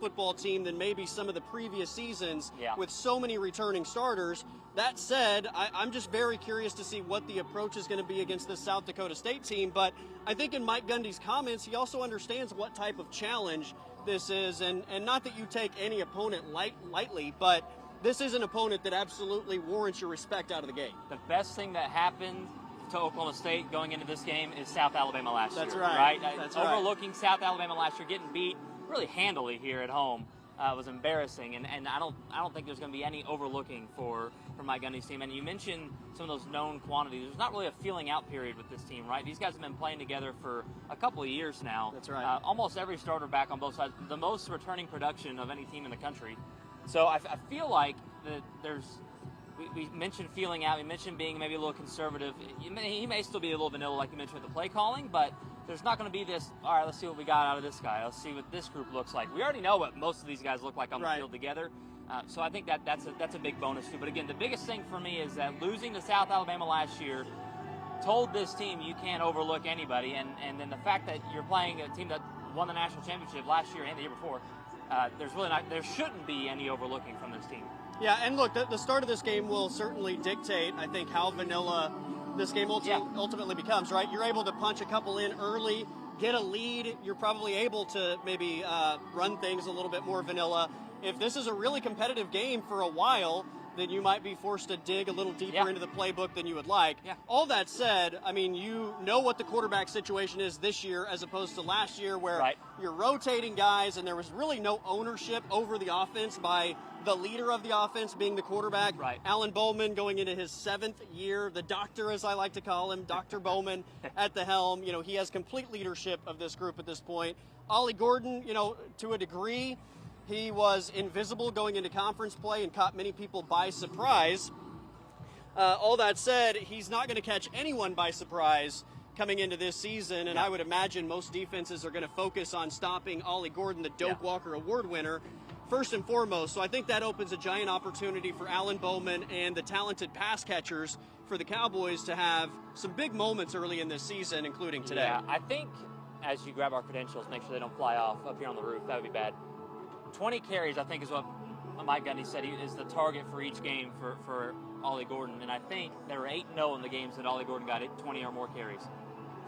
football team than maybe some of the previous seasons Yeah. with so many returning starters. That said, I'm just very curious to see what the approach is going to be against this South Dakota State team. But I think in Mike Gundy's comments, he also understands what type of challenge this is. And not that you take any opponent lightly, but this is an opponent that absolutely warrants your respect out of the gate. The best thing that happened to Oklahoma State going into this game is South Alabama last That's year. right. Right? That's right. Overlooking South Alabama last year, getting beat really handily here at home was embarrassing, and I don't think there's going to be any overlooking for Mike Gundy's team. And you mentioned some of those known quantities. There's not really a feeling out period with this team, right? These guys have been playing together for a couple of years now. That's right. Almost every starter back on both sides. The most returning production of any team in the country. So I feel like that we mentioned feeling out. We mentioned being maybe a little conservative. He may still be a little vanilla, like you mentioned with the play calling, but there's not going to be this, all right, let's see what we got out of this guy. Let's see what this group looks like. We already know what most of these guys look like on the field together. So I think that's a big bonus too. But again, the biggest thing for me is that losing to South Alabama last year told this team you can't overlook anybody. And then the fact that you're playing a team that won the national championship last year and the year before, there shouldn't be any overlooking from this team. Yeah, and look, the start of this game will certainly dictate, I think, how vanilla this game ultimately becomes, right? You're able to punch a couple in early, get a lead. You're probably able to maybe run things a little bit more vanilla. If this is a really competitive game for a while, then you might be forced to dig a little deeper into the playbook than you would like. Yeah. All that said, I mean, you know what the quarterback situation is this year as opposed to last year where you're rotating guys and there was really no ownership over the offense by the leader of the offense being the quarterback. Right. Alan Bowman going into his 7th year, the doctor, as I like to call him, Dr. Bowman at the helm. You know, he has complete leadership of this group at this point. Ollie Gordon, you know, to a degree, he was invisible going into conference play and caught many people by surprise. All that said, he's not going to catch anyone by surprise coming into this season, and I would imagine most defenses are going to focus on stopping Ollie Gordon, the Doak Walker Award winner, first and foremost. So I think that opens a giant opportunity for Alan Bowman and the talented pass catchers for the Cowboys to have some big moments early in this season, including today. Yeah, I think as you grab our credentials, make sure they don't fly off up here on the roof. That would be bad. 20 carries, I think, is what Mike Gundy said is the target for each game for Ollie Gordon. And I think there were 8-0 in the games that Ollie Gordon got 20 or more carries.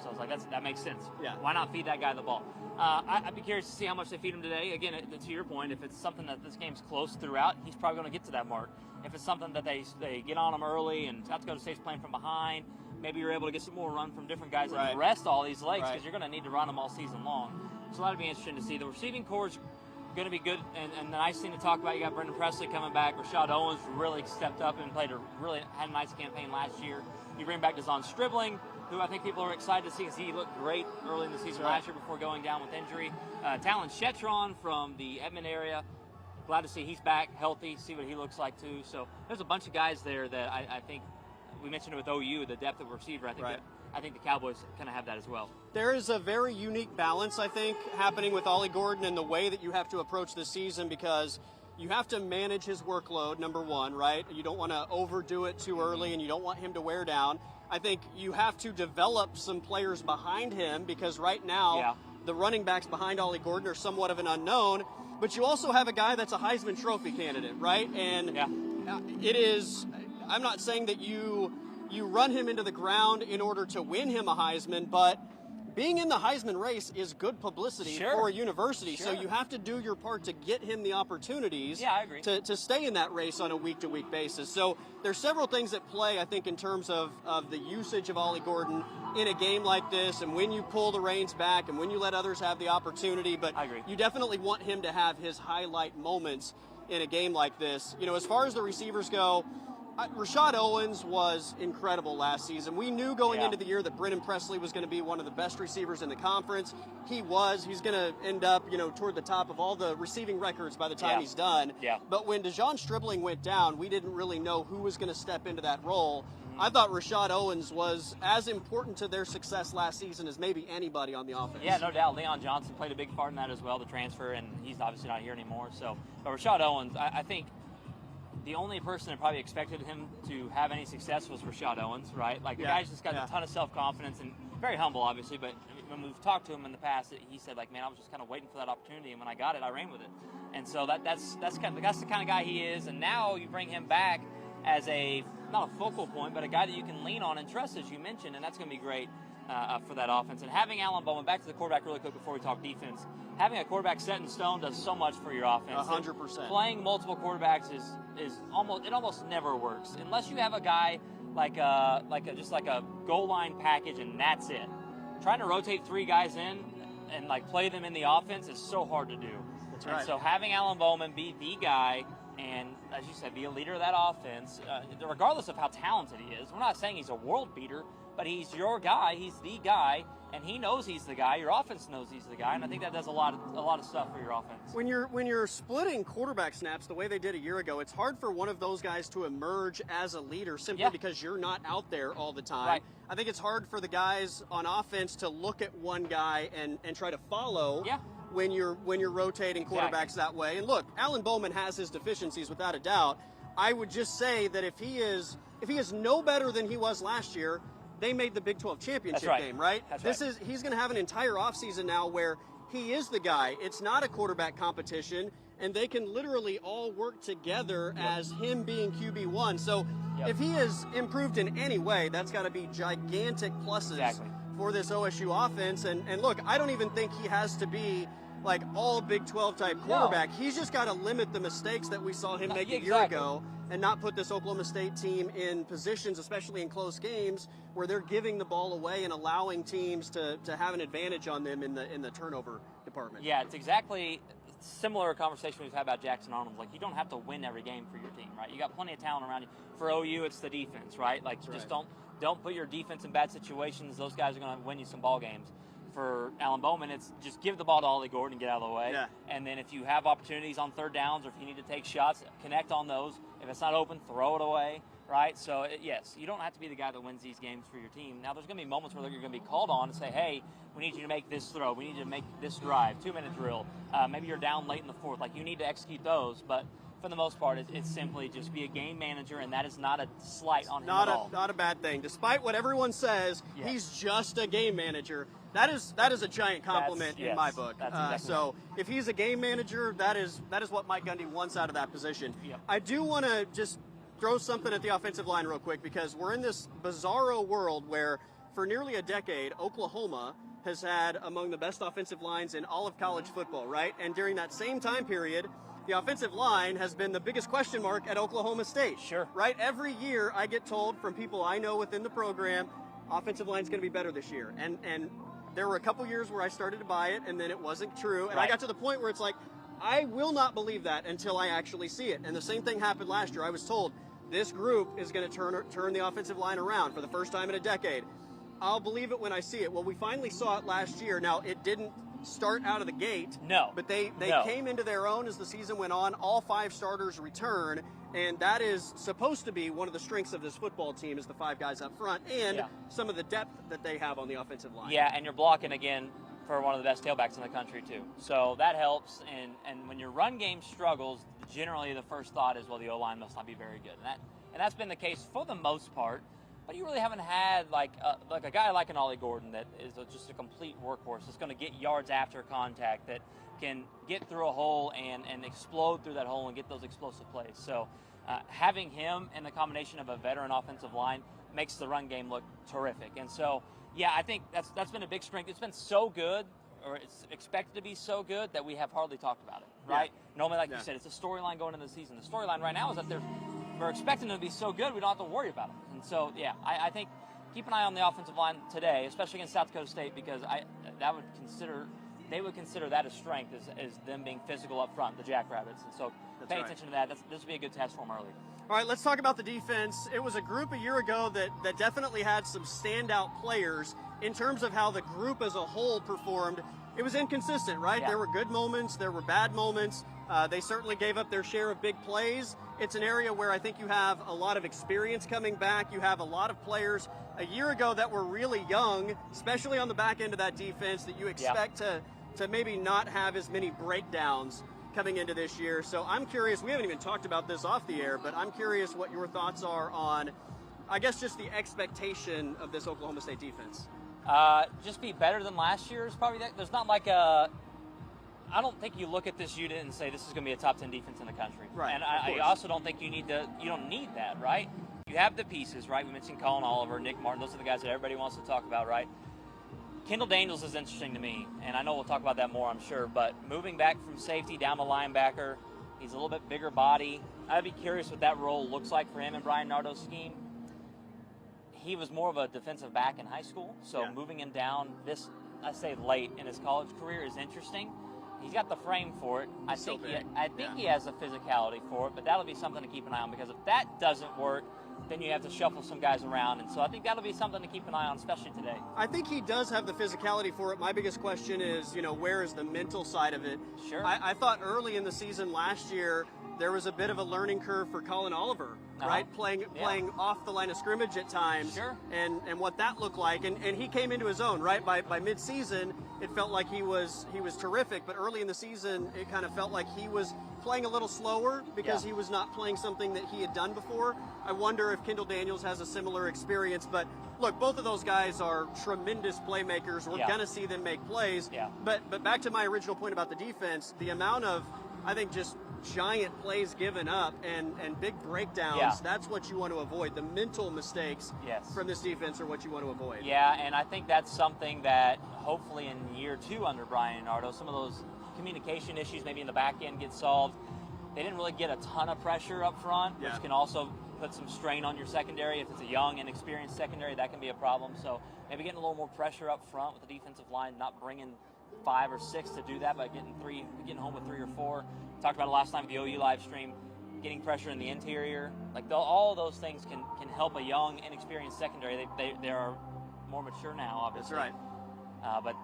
So I was like, that makes sense. Yeah. Why not feed that guy the ball? I'd be curious to see how much they feed him today. Again, to your point, if it's something that this game's close throughout, he's probably going to get to that mark. If it's something that they get on him early and South Dakota State's playing from behind, maybe you're able to get some more run from different guys and rest all these legs because you're going to need to run them all season long. So that'll be interesting to see. The receiving core's going to be good, and the nice thing to talk about, you got Brendan Presley coming back. Rashad Owens really stepped up and had a nice campaign last year. You bring back Deshaun Stribling, who I think people are excited to see because he looked great early in the season last year before going down with injury. Talon Shetron from the Edmond area. Glad to see he's back healthy, see what he looks like too. So there's a bunch of guys there that I think we mentioned it with OU, the depth of receiver. I think the Cowboys kind of have that as well. There is a very unique balance, I think, happening with Ollie Gordon and the way that you have to approach this season because you have to manage his workload, number one, right? You don't want to overdo it too early and you don't want him to wear down. I think you have to develop some players behind him because right now the running backs behind Ollie Gordon are somewhat of an unknown, but you also have a guy that's a Heisman Trophy candidate, right? And it is, I'm not saying that you run him into the ground in order to win him a Heisman, but being in the Heisman race is good publicity for a university. So you have to do your part to get him the opportunities to stay in that race on a week-to-week basis. So there's several things at play, I think, in terms of the usage of Ollie Gordon in a game like this and when you pull the reins back and when you let others have the opportunity. But you definitely want him to have his highlight moments in a game like this. You know, as far as the receivers go, Rashad Owens was incredible last season. We knew going into the year that Brendan Presley was going to be one of the best receivers in the conference. He was. He's going to end up, you know, toward the top of all the receiving records by the time he's done. But when Deshaun Stribling went down, we didn't really know who was going to step into that role. I thought Rashad Owens was as important to their success last season as maybe anybody on the offense. Yeah, no doubt. Leon Johnson played a big part in that as well, the transfer, and he's obviously not here anymore. So, but Rashad Owens, I think the only person that probably expected him to have any success was Rashad Owens, right? Like, the guy's just got a ton of self-confidence and very humble, obviously, but when we've talked to him in the past, he said, like, man, I was just kind of waiting for that opportunity, and when I got it, I ran with it. And so that's the kind of guy he is. And now you bring him back as not a focal point, but a guy that you can lean on and trust, as you mentioned, and that's going to be great for that offense. And having Alan Bowman, back to the quarterback really quick before we talk defense, having a quarterback set in stone does so much for your offense. 100%. Playing multiple quarterbacks is almost never works unless you have a guy like a goal line package and that's it. Trying to rotate 3 guys in and play them in the offense is so hard to do. That's right. And so having Alan Bowman be the guy and, as you said, be a leader of that offense, regardless of how talented he is. We're not saying he's a world beater, but he's your guy. He's the guy, and he knows he's the guy. Your offense knows he's the guy, and I think that does a lot of stuff for your offense. When you're splitting quarterback snaps the way they did a year ago, it's hard for one of those guys to emerge as a leader simply because you're not out there all the time. Right. I think it's hard for the guys on offense to look at one guy and try to follow. Yeah. When you're rotating quarterbacks that way. And look, Alan Bowman has his deficiencies without a doubt. I would just say that if he is no better than he was last year, they made the Big 12 championship game, right? He's going to have an entire offseason now where he is the guy. It's not a quarterback competition, and they can literally all work together as him being QB1. So if he has improved in any way, that's got to be gigantic pluses for this OSU offense. And look, I don't even think he has to be all Big 12 type quarterback. No. He's just got to limit the mistakes that we saw him make a year ago and not put this Oklahoma State team in positions, especially in close games, where they're giving the ball away and allowing teams to have an advantage on them in the turnover department. Yeah, it's exactly similar conversation we've had about Jackson Arnold. You don't have to win every game for your team, right? You got plenty of talent around you. For OU, it's the defense, right? Don't put your defense in bad situations. Those guys are going to win you some ball games. For Alan Bowman, it's just give the ball to Ollie Gordon and get out of the way. Yeah. And then if you have opportunities on third downs or if you need to take shots, connect on those. If it's not open, throw it away, right? So, yes, you don't have to be the guy that wins these games for your team. Now, there's going to be moments where you're going to be called on and say, hey, we need you to make this throw. We need you to make this drive, 2-minute drill. Maybe you're down late in the fourth. You need to execute those. But for the most part, it's simply just be a game manager, and that is not a slight on him at all. Not a bad thing. Despite what everyone says, he's just a game manager. That is a giant compliment in my book. So if he's a game manager, that is what Mike Gundy wants out of that position. Yep. I do want to just throw something at the offensive line real quick, because we're in this bizarro world where for nearly a decade, Oklahoma has had among the best offensive lines in all of college football, right? And during that same time period, the offensive line has been the biggest question mark at Oklahoma State. Sure. Right? Every year I get told from people I know within the program, offensive line's going to be better this year. And there were a couple years where I started to buy it, and then it wasn't true. And I got to the point where it's I will not believe that until I actually see it. And the same thing happened last year. I was told this group is going to turn the offensive line around for the first time in a decade. I'll believe it when I see it. Well, we finally saw it last year. Now, it didn't start out of the gate. No. But they came into their own as the season went on. All 5 starters return, and that is supposed to be one of the strengths of this football team is the 5 guys up front and some of the depth that they have on the offensive line. Yeah, and you're blocking, again, for one of the best tailbacks in the country, too. So that helps, and when your run game struggles, generally the first thought is, well, the O-line must not be very good. And that's been the case for the most part. But you really haven't had a guy like an Ollie Gordon that is just a complete workhorse that's going to get yards after contact, that can get through a hole and explode through that hole and get those explosive plays. So having him and the combination of a veteran offensive line makes the run game look terrific. And so, I think that's been a big strength. It's been so good, or it's expected to be so good, that we have hardly talked about it, right? Normally, you said, it's a storyline going into the season. The storyline right now is that we're expecting them to be so good we don't have to worry about it. And so, I think keep an eye on the offensive line today, especially against South Dakota State, because they would consider that a strength, as them being physical up front, the Jackrabbits. And so pay attention to that. This would be a good test for them early. All right, let's talk about the defense. It was a group a year ago that definitely had some standout players. In terms of how the group as a whole performed, it was inconsistent, right? Yeah. There were good moments, there were bad moments. They certainly gave up their share of big plays. It's an area where I think you have a lot of experience coming back. You have a lot of players a year ago that were really young, especially on the back end of that defense, that you expect to maybe not have as many breakdowns coming into this year. So I'm curious, we haven't even talked about this off the air, but I'm curious what your thoughts are on, I guess, just the expectation of this Oklahoma State defense. Just be better than last year is probably that. There's not I don't think you look at this unit and say this is going to be a top 10 defense in the country. Right. And I also don't think you don't need that, right? You have the pieces, right? We mentioned Colin Oliver, Nick Martin. Those are the guys that everybody wants to talk about, right? Kendall Daniels is interesting to me, and I know we'll talk about that more, I'm sure. But moving back from safety down to linebacker, he's a little bit bigger body. I'd be curious what that role looks like for him in Brian Nardo's scheme. He was more of a defensive back in high school, so moving him down this, I say late in his college career, is interesting. He's got the frame for it. I think he has the physicality for it, but that'll be something to keep an eye on, because if that doesn't work, then you have to shuffle some guys around. And so I think that'll be something to keep an eye on, especially today. I think he does have the physicality for it. My biggest question is, where is the mental side of it? Sure. I thought early in the season last year, there was a bit of a learning curve for Colin Oliver, right? Playing off the line of scrimmage at times, sure. and what that looked like. And he came into his own, right? By mid-season, it felt like he was terrific, but early in the season, it kind of felt like he was playing a little slower because he was not playing something that he had done before. I wonder if Kendall Daniels has a similar experience, but look, both of those guys are tremendous playmakers. We're going to see them make plays. Yeah. But back to my original point about the defense, the amount of, I think, just giant plays given up and big breakdowns, that's what you want to avoid. The mental mistakes from this defense are what you want to avoid. Yeah, and I think that's something that hopefully in year 2 under Brian Nardo, some of those communication issues maybe in the back end get solved. They didn't really get a ton of pressure up front, which can also put some strain on your secondary. If it's a young, inexperienced secondary, that can be a problem. So maybe getting a little more pressure up front with the defensive line, not bringing 5 or 6 to do that, but getting home with 3 or 4. Talked about it last time with the OU live stream, getting pressure in the interior. Like all those things can help a young, inexperienced secondary. They are more mature now, obviously. That's right. But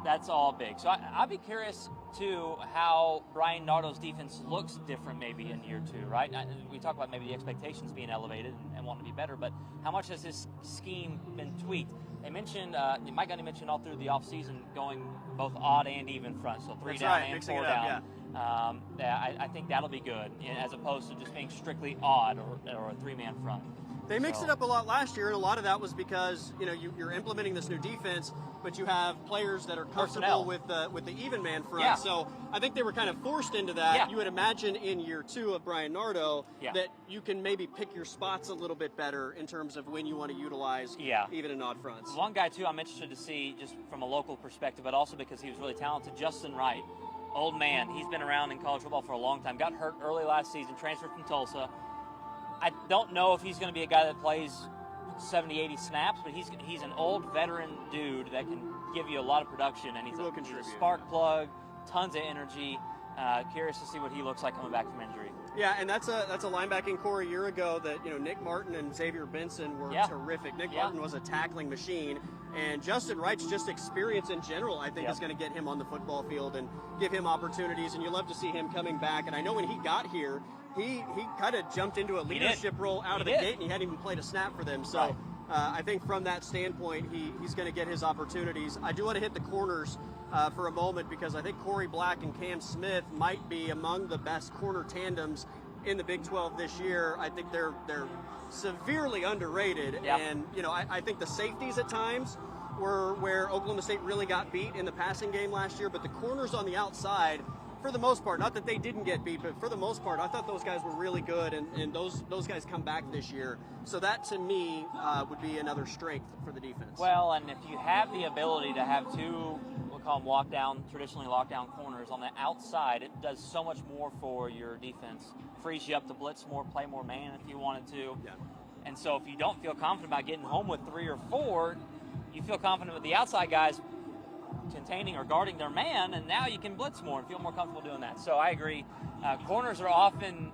that's all big. So I'd be curious, too, how Brian Nardo's defense looks different maybe in year 2, right? We talk about maybe the expectations being elevated and wanting to be better, but how much has his scheme been tweaked? They mentioned, Mike Gundy mentioned all through the offseason going both odd and even front, so 3 down and 4 down. I think that'll be good, as opposed to just being strictly odd or a 3-man front. They mixed it up a lot last year, and a lot of that was because you're implementing this new defense, but you have players that are comfortable with the even man front. Yeah. So I think they were kind of forced into that. Yeah. You would imagine in year 2 of Brian Nardo that you can maybe pick your spots a little bit better in terms of when you want to utilize even and odd fronts. One guy too I'm interested to see, just from a local perspective, but also because he was really talented, Justin Wright. Old man, he's been around in college football for a long time. Got hurt early last season, transferred from Tulsa. I don't know if he's going to be a guy that plays 70, 80 snaps, but he's an old veteran dude that can give you a lot of production, and he's a spark plug, tons of energy. Curious to see what he looks like coming back from injury. Yeah, and that's a linebacking core a year ago that Nick Martin and Xavier Benson were terrific. Nick Martin was a tackling machine, and Justin Wright's just experience in general, I think, is going to get him on the football field and give him opportunities. And you love to see him coming back. And I know when he got here, he kind of jumped into a leadership role out of the gate, and he hadn't even played a snap for them. So I think from that standpoint, he's going to get his opportunities. I do want to hit the corners for a moment, because I think Corey Black and Cam Smith might be among the best corner tandems in the Big 12 this year. I think they're severely underrated. Yep. And, I think the safeties at times were where Oklahoma State really got beat in the passing game last year, but the corners on the outside, for the most part, not that they didn't get beat, but for the most part, I thought those guys were really good, and those guys come back this year. So that, to me, would be another strength for the defense. Well, and if you have the ability to have 2, we'll call them traditionally lockdown corners on the outside, it does so much more for your defense. Frees you up to blitz more, play more man if you wanted to. Yeah. And so if you don't feel confident about getting home with 3 or 4, you feel confident with the outside guys containing or guarding their man, and now you can blitz more and feel more comfortable doing that. So I agree. Corners are often,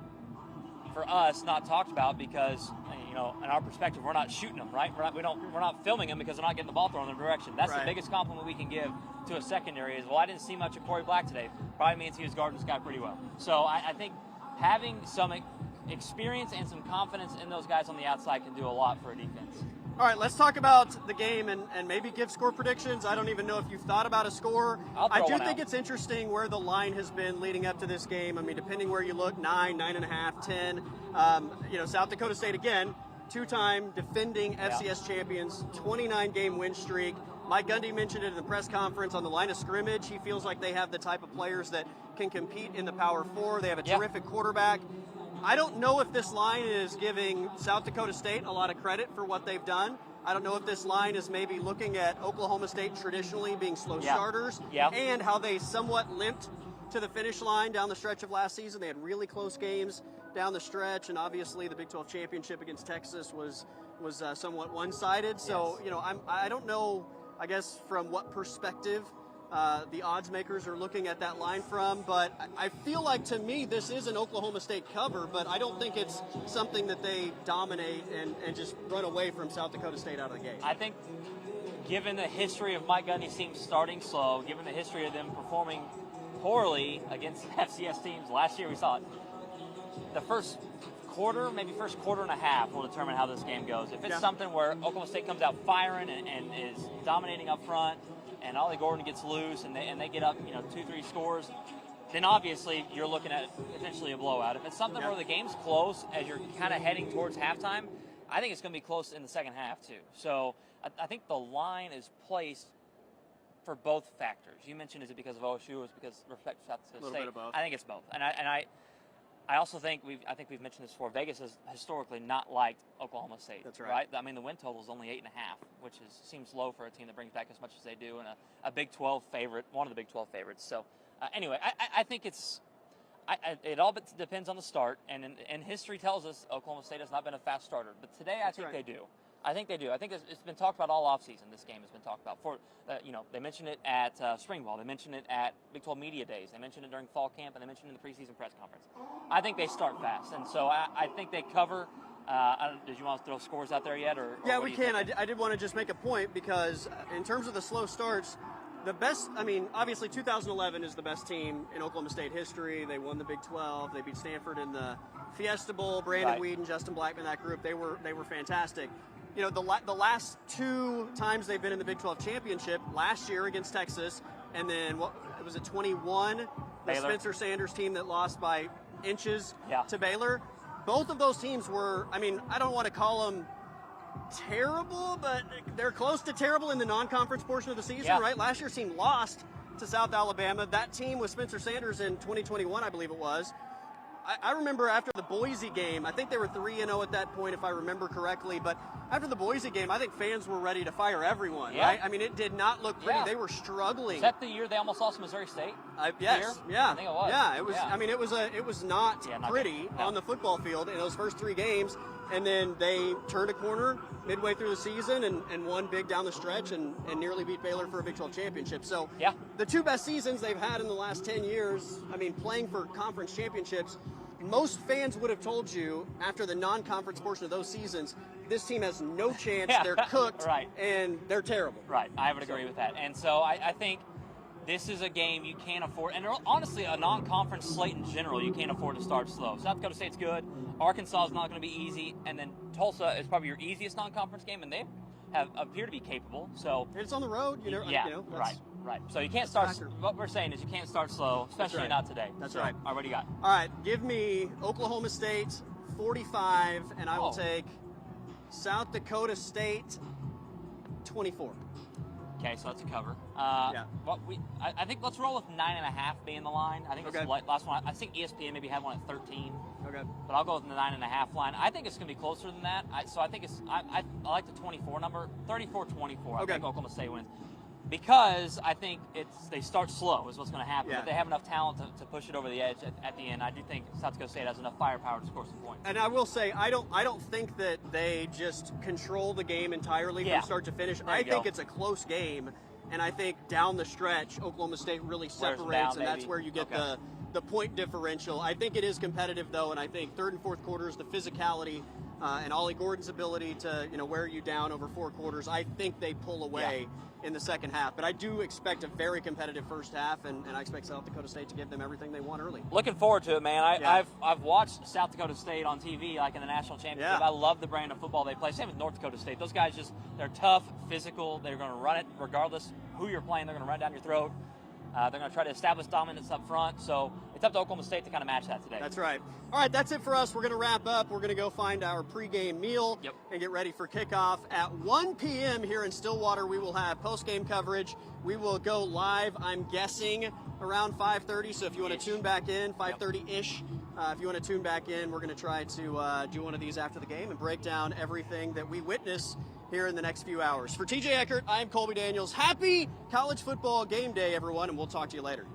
for us, not talked about because, in our perspective, we're not shooting them, right? We're not filming them because they're not getting the ball thrown in their direction. That's the biggest compliment we can give to a secondary is, well, I didn't see much of Corey Black today. Probably means he was guarding this guy pretty well. So I think having some experience and some confidence in those guys on the outside can do a lot for a defense. All right, let's talk about the game and maybe give score predictions. I don't even know if you've thought about a score. I do think it's interesting where the line has been leading up to this game. I mean, depending where you look, 9, 9.5, 10. South Dakota State, again, 2-time defending FCS champions, 29-game win streak. Mike Gundy mentioned it in the press conference on the line of scrimmage. He feels like they have the type of players that can compete in the Power Four. They have a terrific quarterback. I don't know if this line is giving South Dakota State a lot of credit for what they've done. I don't know if this line is maybe looking at Oklahoma State traditionally being slow starters and how they somewhat limped to the finish line down the stretch of last season. They had really close games down the stretch, and obviously the Big 12 championship against Texas was somewhat one-sided. So, I don't know, I guess, from what perspective the odds makers are looking at that line from, but I feel like, to me, this is an Oklahoma State cover, but I don't think it's something that they dominate and just run away from South Dakota State out of the gate. I think, given the history of Mike Gundy's team starting slow, given the history of them performing poorly against FCS teams, last year we saw it, the first quarter, maybe first quarter and a half will determine how this game goes. If it's something where Oklahoma State comes out firing and is dominating up front, and Ollie Gordon gets loose and they get up 2-3 scores, then obviously you're looking at potentially a blowout. If it's something where the game's close as you're kind of heading towards halftime, I think it's going to be close in the second half too. So I think the line is placed for both factors. You mentioned, is it because of OSU or is it because of respect to South Dakota State? Bit of both. I think it's both. And I also think we've mentioned this before. Vegas has historically not liked Oklahoma State. That's right. I mean, the win total is only 8.5, which seems low for a team that brings back as much as they do, and a Big 12 favorite, one of the Big 12 favorites. So, anyway, I think it all depends on the start, and history tells us Oklahoma State has not been a fast starter, but today I think they do. I think they do. I think it's been talked about all offseason. This game has been talked about. They mentioned it at spring ball. They mentioned it at Big 12 Media Days. They mentioned it during fall camp, and they mentioned it in the preseason press conference. I think they start fast, and so I think they cover. Did you want to throw scores out there yet? Or we can. I did want to just make a point because in terms of the slow starts, the best, obviously 2011 is the best team in Oklahoma State history. They won the Big 12. They beat Stanford in the Fiesta Bowl. Brandon Whedon, Justin Blackman, that group, they were fantastic. The last two times they've been in the Big 12 championship, last year against Texas, and then was it 21? The Baylor. Spencer Sanders team that lost by inches to Baylor. Both of those teams were, I don't want to call them terrible, but they're close to terrible in the non-conference portion of the season, right? Last year's team lost to South Alabama. That team with Spencer Sanders in 2021, I believe it was. I remember after the Boise game, I think they were 3-0 at that point, if I remember correctly, but after the Boise game, I think fans were ready to fire everyone, right? It did not look pretty. They were struggling. Is that the year they almost lost to Missouri State? Yes. I think it was. Yeah, it was. It was not pretty on the football field in those first three games, and then they turned a corner midway through the season and won big down the stretch and nearly beat Baylor for a Big 12 championship. So the two best seasons they've had in the last 10 years, playing for conference championships, most fans would have told you after the non-conference portion of those seasons, this team has no chance, they're cooked, and they're terrible. Right, I would agree with that. And so I think this is a game you can't afford, and honestly, a non-conference slate in general, you can't afford to start slow. South Dakota State's good, Arkansas is not going to be easy, and then Tulsa is probably your easiest non-conference game, and they appear to be capable. So and it's on the road, Right. So you can't start. What we're saying is you can't start slow, especially not today. That's right. All right, what do you got? All right, give me Oklahoma State 45, and I will take South Dakota State 24. Okay, so that's a cover. I think let's roll with 9.5 being the line. I think it's the last one. I think ESPN maybe had one at 13. Okay. But I'll go with the 9.5 line. I think it's going to be closer than that. I think I like the 24 number, 34-24. I think Oklahoma State wins. Because I think they start slow is what's going to happen. But they have enough talent to push it over the edge at the end. I do think South Dakota State has enough firepower to score some points. And I will say, I don't think that they just control the game entirely from start to finish. I think it's a close game, and I think down the stretch, Oklahoma State really separates, and that's where you get the point differential. I think it is competitive, though, and I think third and fourth quarters, the physicality and Ollie Gordon's ability to wear you down over four quarters, I think they pull away in the second half. But I do expect a very competitive first half, and I expect South Dakota State to give them everything they want early. Looking forward to it, man. I've watched South Dakota State on TV, like in the national championship. I love the brand of football they play. Same with North Dakota State. Those guys they're tough, physical. They're going to run it regardless who you're playing. They're going to run down your throat. They're going to try to establish dominance up front. So it's up to Oklahoma State to kind of match that today. That's right. All right, that's it for us. We're going to wrap up. We're going to go find our pregame meal and get ready for kickoff. At 1 p.m. here in Stillwater, we will have postgame coverage. We will go live, I'm guessing, around 5:30. So if you want to tune back in, 5:30-ish, if you want to tune back in, we're going to try to do one of these after the game and break down everything that we witness here in the next few hours. For TJ Eckert, I'm Colby Daniels. Happy college football game day, everyone, and we'll talk to you later.